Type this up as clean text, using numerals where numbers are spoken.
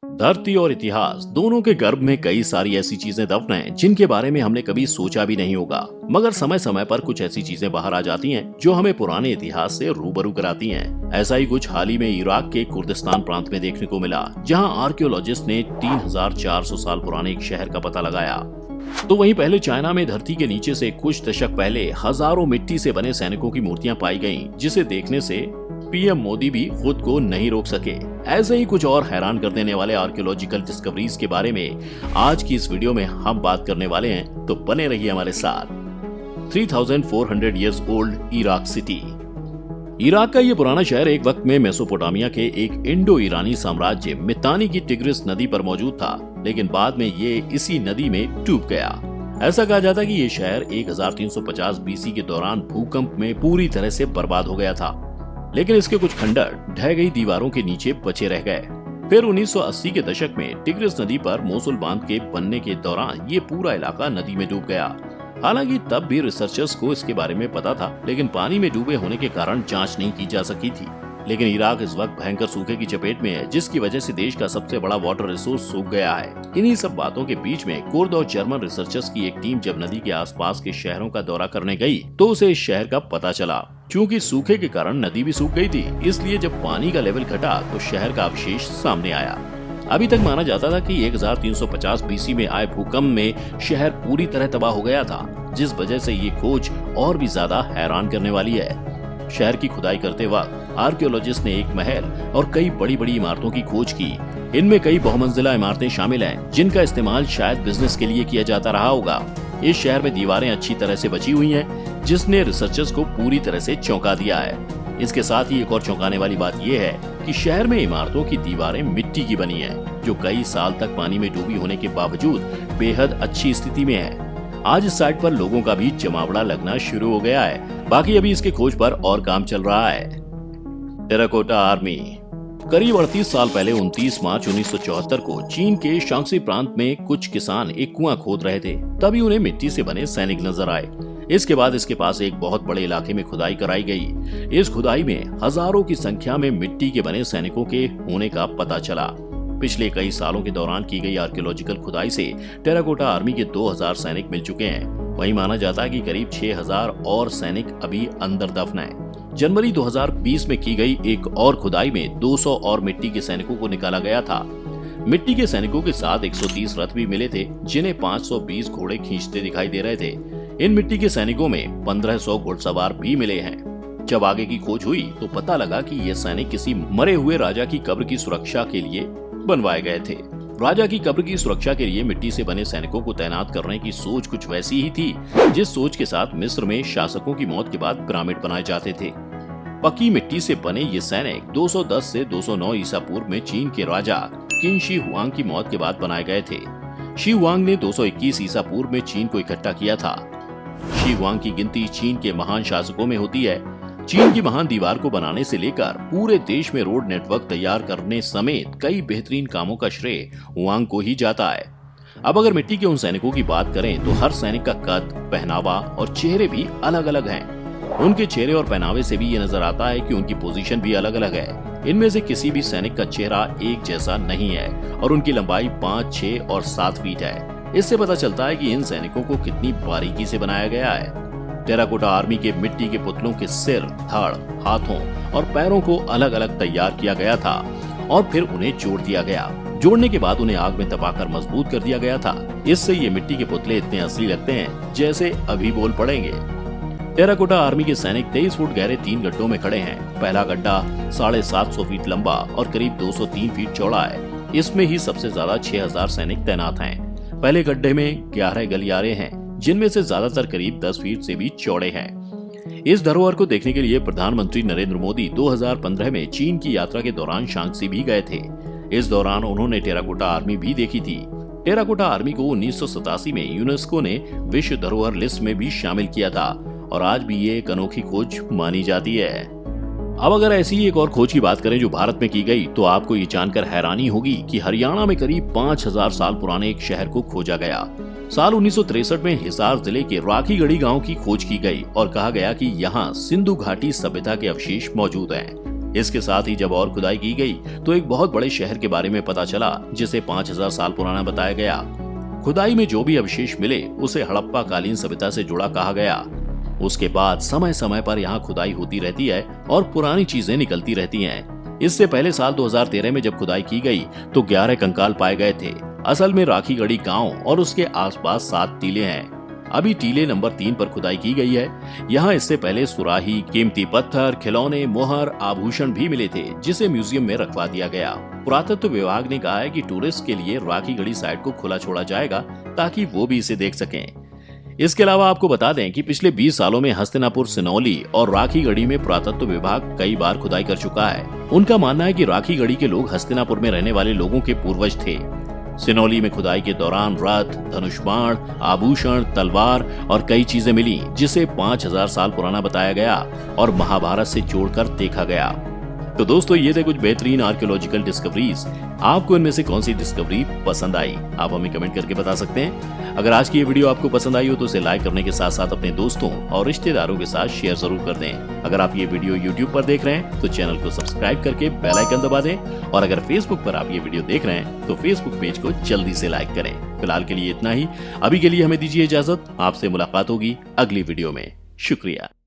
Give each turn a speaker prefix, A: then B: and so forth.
A: धरती और इतिहास दोनों के गर्भ में कई सारी ऐसी चीजें दफन हैं जिनके बारे में हमने कभी सोचा भी नहीं होगा। मगर समय समय पर कुछ ऐसी चीजें बाहर आ जाती हैं जो हमें पुराने इतिहास से रूबरू कराती हैं। ऐसा ही कुछ हाल ही में इराक के कुर्दिस्तान प्रांत में देखने को मिला, जहां आर्कियोलॉजिस्ट ने 3400 साल पुराने एक शहर का पता लगाया। तो वहीं पहले चाइना में धरती के नीचे से कुछ दशक पहले हजारों मिट्टी से बने सैनिकों की मूर्तियां पाई गईं, जिसे देखने से पीएम मोदी भी खुद को नहीं रोक सके। ऐसे ही कुछ और हैरान कर देने वाले आर्कियोलॉजिकल डिस्कवरीज के बारे में आज की इस वीडियो में हम बात करने वाले हैं, तो बने रहिए हमारे साथ। 3400 years old Iraq city. Iraq का ये पुराना शहर एक वक्त में मेसोपोटामिया के एक इंडो ईरानी साम्राज्य मितानी की टिग्रिस नदी पर मौजूद था, लेकिन बाद में ये इसी नदी में डूब गया। ऐसा कहा जाता है कि ये शहर 1350 बीसी के दौरान भूकंप में पूरी तरह से बर्बाद हो गया था, लेकिन इसके कुछ खंडर ढह गई दीवारों के नीचे बचे रह गए। फिर 1980 के दशक में टिग्रिस नदी पर मोसुल बांध के बनने के दौरान ये पूरा इलाका नदी में डूब गया। हालांकि तब भी रिसर्चर्स को इसके बारे में पता था, लेकिन पानी में डूबे होने के कारण जांच नहीं की जा सकी थी। लेकिन इराक इस वक्त भयंकर सूखे की चपेट में है, जिसकी वजह से देश का सबसे बड़ा वाटर रिसोर्स सूख गया है। इन्हीं सब बातों के बीच में कुर्द और जर्मन रिसर्चर्स की एक टीम जब नदी के आसपास के शहरों का दौरा करने गई, तो उसे इस शहर का पता चला। क्योंकि सूखे के कारण नदी भी सूख गई थी, इसलिए जब पानी का लेवल घटा तो शहर का अवशेष सामने आया। अभी तक माना जाता था कि 1350 बीसी में आए भूकंप में शहर पूरी तरह तबाह हो गया था, जिस वजह से ये खोज और भी ज्यादा हैरान करने वाली है। शहर की खुदाई करते वक्त आर्कियोलॉजिस्ट ने एक महल और कई बड़ी बड़ी इमारतों की खोज की। इनमें कई बहुमंजिला इमारतें शामिल हैं, जिनका इस्तेमाल शायद बिजनेस के लिए किया जाता रहा होगा। इस शहर में दीवारें अच्छी तरह से बची हुई हैं, जिसने रिसर्चर्स को पूरी तरह से चौंका दिया है। इसके साथ ही एक और चौंकाने वाली बात यह है कि शहर में इमारतों की दीवारें मिट्टी की बनी हैं, जो कई साल तक पानी में डूबी होने के बावजूद बेहद अच्छी स्थिति में है। आज इस साइट पर लोगों का भी जमावड़ा लगना शुरू हो गया है। बाकी अभी इसके खोज पर और काम चल रहा है। Terracotta army. करीब 38 साल पहले 29 मार्च 1974 को चीन के शांक्सी प्रांत में कुछ किसान एक कुआं खोद रहे थे। तभी उन्हें मिट्टी से बने सैनिक नजर आए। इसके बाद इसके पास एक बहुत बड़े इलाके में खुदाई कराई गई। इस खुदाई में हजारों की संख्या में मिट्टी के बने सैनिकों के होने का पता चला। पिछले कई सालों के दौरान की गई आर्कियोलॉजिकल खुदाई से टेराकोटा आर्मी के 2000 सैनिक मिल चुके हैं। वहीं माना जाता है कि करीब 6000 और सैनिक अभी अंदर दफन हैं। जनवरी 2020 में की गई एक और खुदाई में 200 और मिट्टी के सैनिकों को निकाला गया था। मिट्टी के सैनिकों के साथ 130 रथ भी मिले थे, जिन्हें 520 घोड़े खींचते दिखाई दे रहे थे। इन मिट्टी के सैनिकों में 1500 घुड़सवार भी मिले हैं। जब आगे की खोज हुई तो पता लगा कि ये सैनिक किसी मरे हुए राजा की कब्र की सुरक्षा के लिए बनवाए गए थे। राजा की कब्र की सुरक्षा के लिए मिट्टी से बने सैनिकों को तैनात करने की सोच कुछ वैसी ही थी, जिस सोच के साथ मिस्र में शासकों की मौत के बाद पिरामिड बनाए जाते थे। पक्की मिट्टी से बने ये सैनिक 210 से 209 ईसा पूर्व में चीन के राजा किंग शी हुआंग की मौत के बाद बनाए गए थे। शी हुआंग ने 221 ईसा पूर्व में चीन को इकट्ठा किया था। शी हुआंग की गिनती चीन के महान शासकों में होती है। चीन की महान दीवार को बनाने से लेकर पूरे देश में रोड नेटवर्क तैयार करने समेत कई बेहतरीन कामों का श्रेय हुआंग को ही जाता है। अब अगर मिट्टी के उन सैनिकों की बात करें तो हर सैनिक का कद, पहनावा और चेहरे भी अलग अलग हैं। उनके चेहरे और पहनावे से भी ये नजर आता है कि उनकी पोजीशन भी अलग अलग है। इनमें से किसी भी सैनिक का चेहरा एक जैसा नहीं है और उनकी लंबाई 5, 6 और 7 फीट है। इससे पता चलता है कि इन सैनिकों को कितनी बारीकी से बनाया गया है। टेराकोटा आर्मी के मिट्टी के पुतलों के सिर, धड़, हाथों और पैरों को अलग अलग तैयार किया गया था और फिर उन्हें जोड़ दिया गया। जोड़ने के बाद उन्हें आग में तपाकर मजबूत कर दिया गया था। इससे ये मिट्टी के पुतले इतने असली लगते हैं जैसे अभी बोल पड़ेंगे। टेराकोटा आर्मी के सैनिक 23 फुट गहरे 3 गड्ढों में खड़े हैं। पहला गड्ढा 750 फीट लंबा और करीब 203 फीट चौड़ा है। इसमें ही सबसे ज्यादा 6000 सैनिक तैनात हैं। पहले गड्ढे में 11 गलियारे हैं, जिनमें से ज्यादातर करीब 10 फीट से भी चौड़े हैं। इस धरोहर को देखने के लिए प्रधानमंत्री नरेंद्र मोदी 2015 में चीन की यात्रा के दौरान शांक्सी भी गए थे। इस दौरान उन्होंने टेराकोटा आर्मी भी देखी थी। टेराकोटा आर्मी को 1987 में यूनेस्को ने विश्व धरोहर लिस्ट में भी शामिल किया था और आज भी ये एक अनोखी खोज मानी जाती है। अब अगर ऐसी एक और खोज की बात करें जो भारत में की गई, तो आपको ये जानकर हैरानी होगी कि हरियाणा में करीब 5000 साल पुराने एक शहर को खोजा गया। साल 1963 में हिसार जिले के राखीगढ़ी गांव की खोज की गई और कहा गया कि यहाँ सिंधु घाटी सभ्यता के अवशेष मौजूद हैं। इसके साथ ही जब और खुदाई की गई तो एक बहुत बड़े शहर के बारे में पता चला जिसे 5000 साल पुराना बताया गया। खुदाई में जो भी अवशेष मिले उसे हड़प्पा कालीन सभ्यता से जुड़ा कहा गया। उसके बाद समय समय पर यहाँ खुदाई होती रहती है और पुरानी चीजें निकलती रहती हैं। इससे पहले साल 2013 में जब खुदाई की गई तो 11 कंकाल पाए गए थे। असल में राखीगढ़ी गांव और उसके आसपास 7 टीले हैं। अभी टीले नंबर 3 पर खुदाई की गई है। यहाँ इससे पहले सुराही, कीमती पत्थर, खिलौने, मोहर, आभूषण भी मिले थे जिसे म्यूजियम में रखवा दिया गया। पुरातत्व विभाग ने कहा है कि टूरिस्ट के लिए राखीगढ़ी साइट को खुला छोड़ा जाएगा ताकि वो भी इसे देख सकें। इसके अलावा आपको बता दें कि पिछले 20 सालों में हस्तिनापुर, सिनौली और राखीगढ़ी में पुरातत्व विभाग कई बार खुदाई कर चुका है। उनका मानना है कि राखीगढ़ी के लोग हस्तिनापुर में रहने वाले लोगों के पूर्वज थे। सिनौली में खुदाई के दौरान रथ, धनुष बाण, आभूषण, तलवार और कई चीजें मिली जिसे 5000 साल पुराना बताया गया और महाभारत से जोड़कर देखा गया। तो दोस्तों, ये थे कुछ बेहतरीन आर्कियोलॉजिकल डिस्कवरीज। आपको इनमें से कौन सी डिस्कवरी पसंद आई, आप हमें कमेंट करके बता सकते हैं। अगर आज की ये वीडियो आपको पसंद आई हो तो इसे लाइक करने के साथ साथ अपने दोस्तों और रिश्तेदारों के साथ शेयर जरूर कर दें। अगर आप ये वीडियो YouTube पर देख रहे हैं तो चैनल को सब्सक्राइब करके बेल आइकन दबा दें और अगर Facebook पर आप ये वीडियो देख रहे हैं तो Facebook पेज को जल्दी से लाइक करें। फिलहाल के लिए इतना ही। अभी के लिए हमें दीजिए इजाजत। आपसे मुलाकात होगी अगली वीडियो में। शुक्रिया।